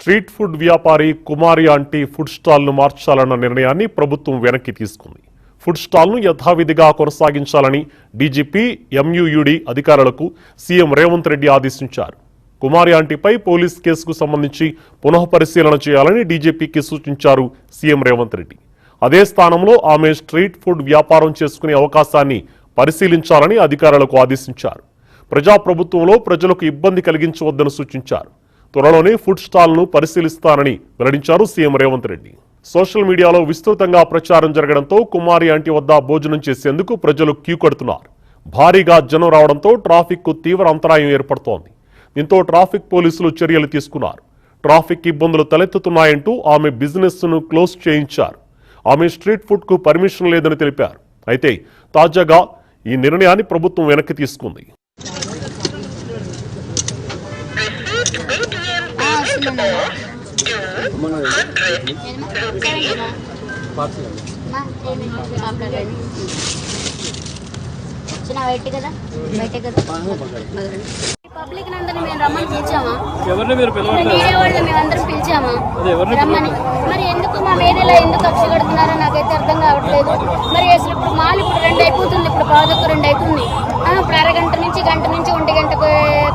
Street food వ్యాపారి కుమారి aunty food స్టాల్ను మార్చాలన్న నిర్ణయాన్ని ప్రభుత్వం వెనక్కి తీసుకుంది. ఫుడ్ స్టాల్ను యథావిధిగా కొనసాగించాలని డీజీపీ ఎంయూయూడీ అధికారులకు సీఎం రేవంత్ రెడ్డి ఆదేశించారు. కుమారి ఆంటీపై పోలీస్ కేసుకు సంబంధించి పునఃపరిశీలన చేయాలని డీజీపీకి సూచించారు సీఎం రేవంత్ రెడ్డి. అదే స్థానంలో ఆమె స్ట్రీట్ ఫుడ్ వ్యాపారం చేసుకునే అవకాశాన్ని పరిశీలించాలని అధికారులకు ఆదేశించారు. ప్రజాప్రభుత్వంలో ప్రజలకు ఇబ్బంది కలిగించవద్దని సూచించారు. త్వరలోనే ఫుడ్ స్టాల్ను పరిశీలిస్తానని వెల్లడించారు సీఎం రేవంత్ రెడ్డి. సోషల్ మీడియాలో విస్తృతంగా ప్రచారం జరగడంతో కుమారి ఆంటీ వద్ద భోజనం చేసేందుకు ప్రజలు క్యూ కడుతున్నారు. భారీగా జనం రావడంతో ట్రాఫిక్కు తీవ్ర అంతరాయం ఏర్పడుతోంది. దీంతో ట్రాఫిక్ పోలీసులు చర్యలు తీసుకున్నారు. ట్రాఫిక్ ఇబ్బందులు తలెత్తుతున్నాయంటూ ఆమె బిజినెస్ను క్లోజ్ చేయించారు. ఆమె స్ట్రీట్ ఫుడ్కు పర్మిషన్ లేదని తెలిపారు. అయితే తాజాగా ఈ నిర్ణయాన్ని ప్రభుత్వం వెనక్కి తీసుకుంది. పబ్లిక్ నందరిని మేము రమ్మని పిలిచామా? మీడియా వాళ్ళని మేమందరం పిలిచామా రమ్మని? మరి ఎందుకు మా మీడియాలో ఎందుకు కక్ష కడుతున్నారో నాకైతే అర్థం కావట్లేదు. మరి అసలు ఇప్పుడు మాల్ ఇప్పుడు 2 అయిపోతుంది, ఇప్పుడు 2:15 అవుతుంది. ఇప్పుడు అరగంట నుంచి గంట నుంచి 1 గంట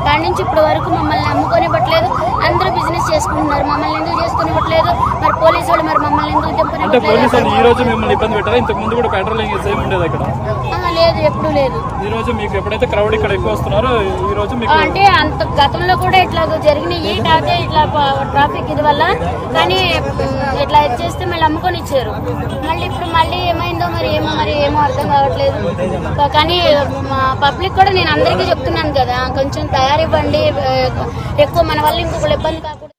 కాడి నుంచి ఇప్పుడు వరకు మమ్మల్ని అమ్ముకొనివ్వట్లేదు. అందరూ బిజినెస్ చేసుకుంటున్నారు, మమ్మల్ని ఎందుకు చేసుకునివ్వట్లేదు? మరి పోలీసు వాళ్ళు మరి మమ్మల్ని ఎందుకు లేదు, ఎప్పుడు లేదు. అంటే అంత గతంలో కూడా ఇట్లా జరిగినాయి, ఇట్లా ట్రాఫిక్ ఇది వల్ల. కానీ ఇట్లా చేస్తే మళ్ళీ అమ్ముకొని ఇచ్చారు. మళ్ళీ ఏమైందో ఏమో అర్థం కావట్లేదు. కానీ పబ్లిక్ కూడా నేను అందరికీ చెప్తున్నాను కదా, కొంచెం తయారివ్వండి, ఎక్కువ మన వల్ల ఇంకొకరు ఇబ్బంది కాకూడదు.